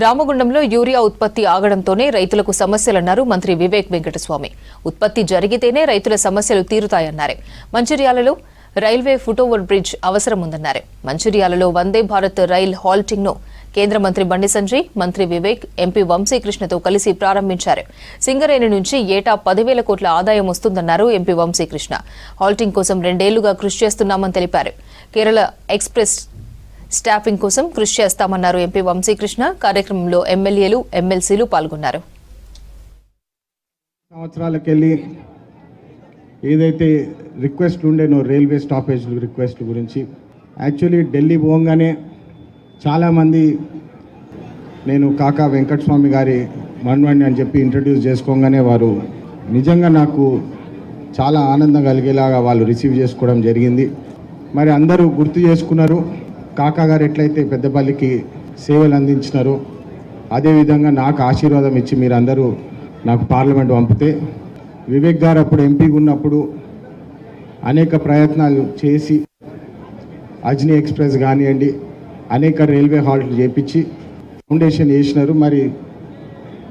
రామగుండంలో urea ఉత్పత్తి ఆగడంతోనే రైతులకు సమస్యలన్నారు మంత్రి వివేక్ వెంకటస్వామి. ఉత్పత్తి జరిగితేనే రైతుల సమస్యలు తీరుతాయన్నారు. మంచిర్యాలలో రైల్వే ఫుట్ఓవర్ బ్రిడ్జ్ అవసరం ఉందన్నారు. మంచిర్యాలలో వందే భారత్ రైల్ హాల్టింగ్ ను కేంద్ర మంత్రి బండి సంజయ్, మంత్రి వివేక్, ఎంపీ వంశీకృష్ణతో కలిసి ప్రారంభించారు. సింగరేణి నుంచి ఏటా 10,000 కోట్ల ఆదాయం వస్తుందన్నారు ఎంపీ వంశీకృష్ణ. హాల్టింగ్ కోసం 2 ఏళ్లుగా కృషి చేస్తున్నామని తెలిపారు. కేరళ ఎక్స్ప్రెస్ స్టాఫింగ్ కోసం కృషి చేస్తామన్నారు ఎంపీ వంశీకృష్ణ. కార్యక్రమంలో ఎమ్మెల్యేలు, ఎమ్మెల్సీలు పాల్గొన్నారు. సంవత్సరాలకెళ్ళి ఏదైతే రిక్వెస్ట్లు ఉండేనో రైల్వే స్టాపేజ్ రిక్వెస్ట్ గురించి, యాక్చువల్లీ ఢిల్లీ పోగానే చాలామంది నేను కాకా వెంకటస్వామి గారి మన్వాణి అని చెప్పి ఇంట్రడ్యూస్ చేసుకోగానే వారు నిజంగా నాకు చాలా ఆనందం కలిగేలాగా వాళ్ళు రిసీవ్ చేసుకోవడం జరిగింది. మరి అందరూ గుర్తు చేసుకున్నారు, కాకా గారు ఎట్లయితే పెద్దపల్లికి సేవలు అందించినారో అదేవిధంగా నాకు ఆశీర్వాదం ఇచ్చి మీరందరూ నాకు పార్లమెంట్ పంపితే, వివేక్ గారు అప్పుడు ఎంపీగా ఉన్నప్పుడు అనేక ప్రయత్నాలు చేసి అజ్ని ఎక్స్ప్రెస్ కానివ్వండి, అనేక రైల్వే హాల్ట్లు చేపించి ఫౌండేషన్ వేసినారు. మరి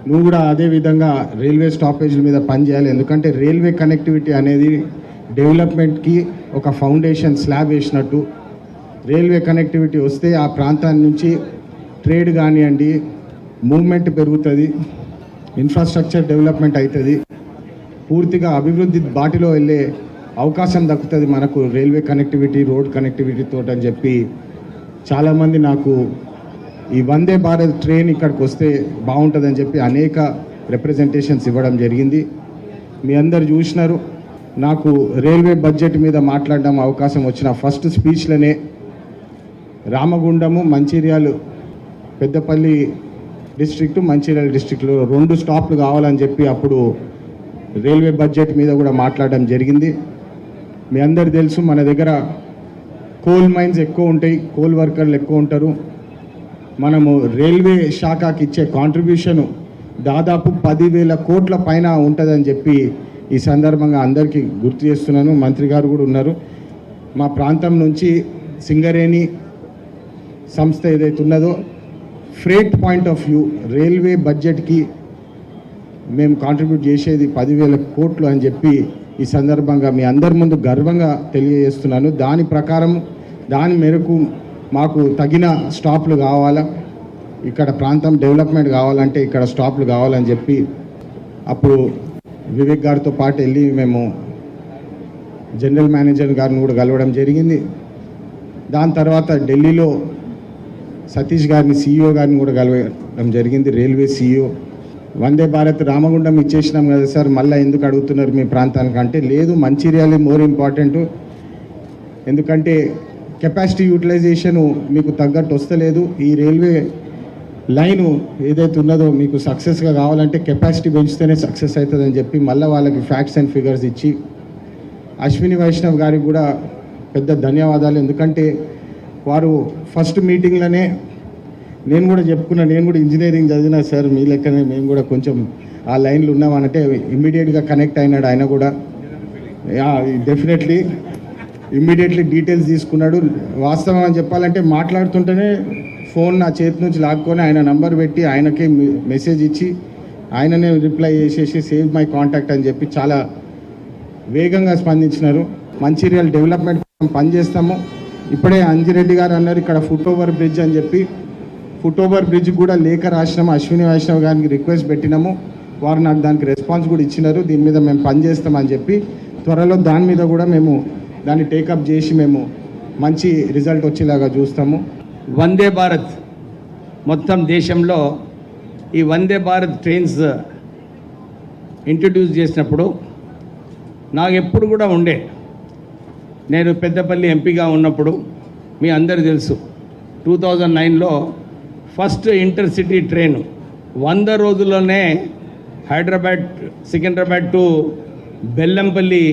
నువ్వు కూడా అదేవిధంగా రైల్వే స్టాపేజ్ల మీద పనిచేయాలి. ఎందుకంటే రైల్వే కనెక్టివిటీ అనేది డెవలప్మెంట్కి ఒక ఫౌండేషన్ స్లాబ్ వేసినట్టు. రైల్వే కనెక్టివిటీ వస్తే ఆ ప్రాంతాల నుంచి ట్రేడ్ కానివ్వండి, మూవ్మెంట్ పెరుగుతుంది, ఇన్ఫ్రాస్ట్రక్చర్ డెవలప్మెంట్ అవుతుంది, పూర్తిగా అభివృద్ధి బాటిలో వెళ్ళే అవకాశం దక్కుతుంది మనకు రైల్వే కనెక్టివిటీ, రోడ్ కనెక్టివిటీతో అని చెప్పి చాలామంది నాకు ఈ వందే భారత్ ట్రైన్ ఇక్కడికి వస్తే బాగుంటుందని చెప్పి అనేక రిప్రజెంటేషన్స్ ఇవ్వడం జరిగింది. మీ అందరు చూసినారు. నాకు రైల్వే బడ్జెట్ మీద మాట్లాడడం అవకాశం వచ్చిన ఫస్ట్ స్పీచ్లోనే రామగుండము, మంచిర్యాలు, పెద్దపల్లి డిస్ట్రిక్ట్, మంచిర్యాల డిస్ట్రిక్ట్లో 2 స్టాప్లు కావాలని చెప్పి అప్పుడు రైల్వే బడ్జెట్ మీద కూడా మాట్లాడడం జరిగింది. మీ అందరు తెలుసు, మన దగ్గర కోల్ మైన్స్ ఎక్కువ ఉంటాయి, కోల్ వర్కర్లు ఎక్కువ ఉంటారు. మనము రైల్వే శాఖకి ఇచ్చే కాంట్రిబ్యూషను దాదాపు 10,000 కోట్ల పైన ఉంటుందని చెప్పి ఈ సందర్భంగా అందరికీ గుర్తు చేస్తున్నాను. మంత్రి గారు కూడా ఉన్నారు. మా ప్రాంతం నుంచి సింగరేణి సంస్థ ఏదైతే ఉన్నదో freight point of view railway బడ్జెట్కి మేము కాంట్రిబ్యూట్ చేసేది 10,000 కోట్లు అని చెప్పి ఈ సందర్భంగా మీ అందరి ముందు గర్వంగా తెలియజేస్తున్నాను. దాని ప్రకారం, దాని మేరకు మాకు తగిన స్టాప్లు కావాలా, ఇక్కడ ప్రాంతం డెవలప్మెంట్ కావాలంటే ఇక్కడ స్టాప్లు కావాలని చెప్పి అప్పుడు వివేక్ గారితో పాటు వెళ్ళి మేము జనరల్ మేనేజర్ గారిని కూడా కలవడం జరిగింది. దాని తర్వాత ఢిల్లీలో సతీష్ గారిని, CEO గారిని కూడా కలవడం జరిగింది, రైల్వే CEO. వందే భారత్ రామగుండం ఇచ్చేసినాం కదా సార్, మళ్ళీ ఎందుకు అడుగుతున్నారు మీ ప్రాంతానికి అంటే, లేదు మంచిర్యాల మోర్ ఇంపార్టెంట్, ఎందుకంటే కెపాసిటీ యూటిలైజేషను మీకు తగ్గట్టు వస్తలేదు. ఈ రైల్వే లైను ఏదైతే ఉన్నదో మీకు సక్సెస్గా కావాలంటే కెపాసిటీ పెంచితేనే సక్సెస్ అవుతుందని చెప్పి మళ్ళీ వాళ్ళకి ఫ్యాక్ట్స్ అండ్ ఫిగర్స్ ఇచ్చి, అశ్విని వైష్ణవ్ గారికి కూడా పెద్ద ధన్యవాదాలు. ఎందుకంటే వారు ఫస్ట్ మీటింగ్లోనే నేను కూడా చెప్పుకున్నా, నేను కూడా ఇంజనీరింగ్ చదివినా సార్, మీ లెక్కనే మేము కూడా కొంచెం ఆ లైన్లు ఉన్నామనంటే ఇమ్మీడియట్గా కనెక్ట్ అయినాడు ఆయన కూడా. డెఫినెట్లీ ఇమ్మీడియట్లీ డీటెయిల్స్ తీసుకున్నాడు. వాస్తవం అని చెప్పాలంటే మాట్లాడుతుంటేనే ఫోన్ నా చేతి నుంచి లాక్కొని ఆయన నంబర్ పెట్టి ఆయనకే మెసేజ్ ఇచ్చి ఆయననే రిప్లై చేసేసి సేవ్ మై కాంటాక్ట్ అని చెప్పి చాలా వేగంగా స్పందించినారు. మంచిర్యాల డెవలప్మెంట్ పనిచేస్తాము. ఇప్పుడే అంజిరెడ్డి గారు అన్నారు ఇక్కడ ఫుట్ ఓవర్ బ్రిడ్జ్ అని చెప్పి, ఫుట్ ఓవర్ బ్రిడ్జ్ కూడా లేఖ రాసినాము, అశ్విని వైష్ణవ్ గారికి రిక్వెస్ట్ పెట్టినాము. వారు నాకు దానికి రెస్పాన్స్ కూడా ఇచ్చినారు. దీని మీద మేము పనిచేస్తామని చెప్పి త్వరలో దాని మీద కూడా మేము దాన్ని టేకప్ చేసి మేము మంచి రిజల్ట్ వచ్చేలాగా చూస్తాము. వందే భారత్ మొత్తం దేశంలో ఈ వందే భారత్ ట్రైన్స్ ఇంట్రడ్యూస్ చేసినప్పుడు నాకు ఎప్పుడు కూడా ఉండే, నేను పెద్దపల్లి ఎంపీగా ఉన్నప్పుడు మీ అందరూ తెలుసు 2009లో ఫస్ట్ ఇంటర్సిటీ ట్రైన్ 100 రోజుల్లోనే హైదరాబాద్, సికింద్రాబాద్ టు బెల్లంపల్లి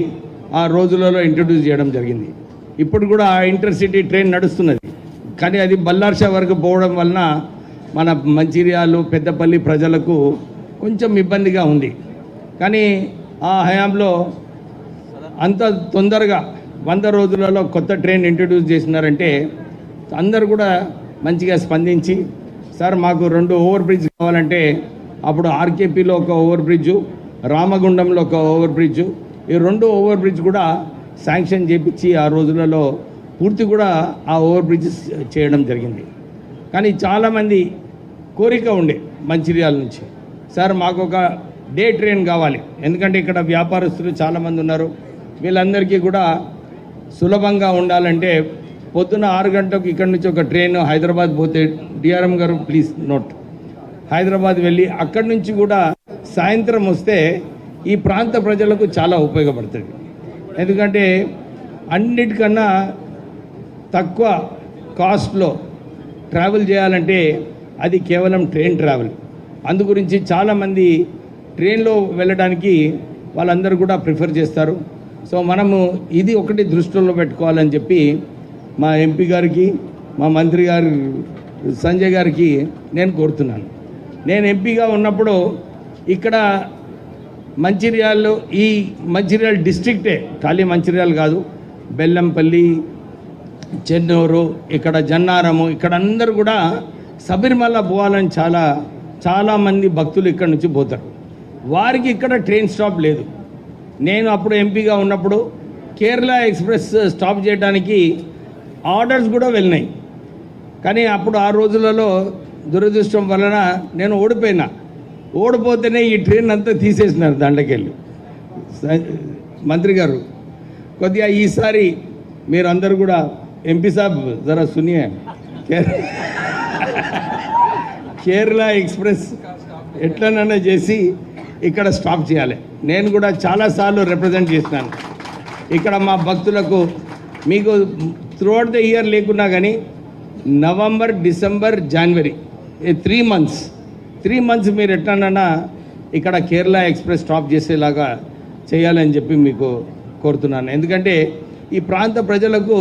ఆ రోజులలో ఇంట్రడ్యూస్ చేయడం జరిగింది. ఇప్పుడు కూడా ఆ ఇంటర్సిటీ ట్రైన్ నడుస్తున్నది. కానీ అది బల్లార్షా వరకు పోవడం వలన మన మంచిర్యాలు, పెద్దపల్లి ప్రజలకు కొంచెం ఇబ్బందిగా ఉంది. కానీ ఆ హయాంలో అంత తొందరగా 100 రోజులలో కొత్త ట్రైన్ ఇంట్రడ్యూస్ చేసినారంటే అందరు కూడా మంచిగా స్పందించి సార్ మాకు 2 ఓవర్ బ్రిడ్జ్ కావాలంటే అప్పుడు ఆర్కేపీలో ఒక ఓవర్ బ్రిడ్జు, రామగుండంలో ఒక ఓవర్ బ్రిడ్జు, ఈ 2 ఓవర్ బ్రిడ్జ్ కూడా శాంక్షన్ చేపించి ఆ రోజులలో పూర్తి కూడా ఆ ఓవర్ బ్రిడ్జెస్ చేయడం జరిగింది. కానీ చాలామంది కోరిక ఉండే మంచిర్యాల నుంచి, సార్ మాకు ఒక డే ట్రైన్ కావాలి, ఎందుకంటే ఇక్కడ వ్యాపారస్తులు చాలామంది ఉన్నారు, వీళ్ళందరికీ కూడా సులభంగా ఉండాలంటే పొద్దున్న 6 గంటలకు ఇక్కడి నుంచి ఒక ట్రైన్ హైదరాబాద్ పోతే, డిఆర్ఎం గారు ప్లీజ్ నోట్, హైదరాబాద్ వెళ్ళి అక్కడి నుంచి కూడా సాయంత్రం వస్తే ఈ ప్రాంత ప్రజలకు చాలా ఉపయోగపడుతుంది. ఎందుకంటే అన్నిటికన్నా తక్కువ కాస్ట్లో ట్రావెల్ చేయాలంటే అది కేవలం ట్రైన్ ట్రావెల్. అందుగురించి చాలామంది ట్రైన్లో వెళ్ళడానికి వాళ్ళందరూ కూడా ప్రిఫర్ చేస్తారు. సో మనము ఇది ఒకటి దృష్టిలో పెట్టుకోవాలని చెప్పి మా ఎంపీ గారికి, మా మంత్రి గారు సంజయ్ గారికి నేను కోరుతున్నాను. నేను ఎంపీగా ఉన్నప్పుడు ఇక్కడ మంచిర్యాలలో, ఈ మంచిర్యాల డిస్ట్రిక్టే, ఖాళీ మంచిర్యాల కాదు, బెల్లంపల్లి, చెన్నూరు, ఇక్కడ జన్నారము, ఇక్కడ అందరూ కూడా శబరిమల పోవాలని చాలామంది భక్తులు ఇక్కడ నుంచి పోతారు. వారికి ఇక్కడ ట్రైన్ స్టాప్ లేదు. నేను అప్పుడు ఎంపీగా ఉన్నప్పుడు కేరళ ఎక్స్ప్రెస్ స్టాప్ చేయడానికి ఆర్డర్స్ కూడా వెళ్ళినాయి. కానీ అప్పుడు ఆ రోజులలో దురదృష్టం వలన నేను ఓడిపోతేనే ఈ ట్రైన్ అంతా తీసేసినారు దండకెళ్ళి. మంత్రి గారు కొద్దిగా ఈసారి మీరు అందరూ కూడా ఎంపీ సాబ్ జరా సునియే, కేరళ ఎక్స్ప్రెస్ ఎట్లనైనా చేసి ఇక్కడ స్టాప్ చేయాలి. నేను కూడా చాలాసార్లు రిప్రజెంట్ చేసినాను ఇక్కడ మా భక్తులకు. మీకు త్రూఅవుట్ ద ఇయర్ లేకున్నా కానీ నవంబర్, డిసెంబర్, జనవరి, 3 మంత్స్ మీరు ఎట్లన్నా ఇక్కడ కేరళ ఎక్స్ప్రెస్ స్టాప్ చేసేలాగా చేయాలని చెప్పి మీకు కోరుతున్నాను. ఎందుకంటే ఈ ప్రాంత ప్రజలకు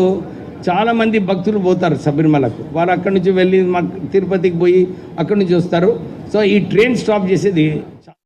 చాలామంది భక్తులు పోతారు శబరిమలకు, వారు అక్కడి నుంచి వెళ్ళి తిరుపతికి పోయి అక్కడి నుంచి వస్తారు. సో ఈ ట్రైన్ స్టాప్ చేసేది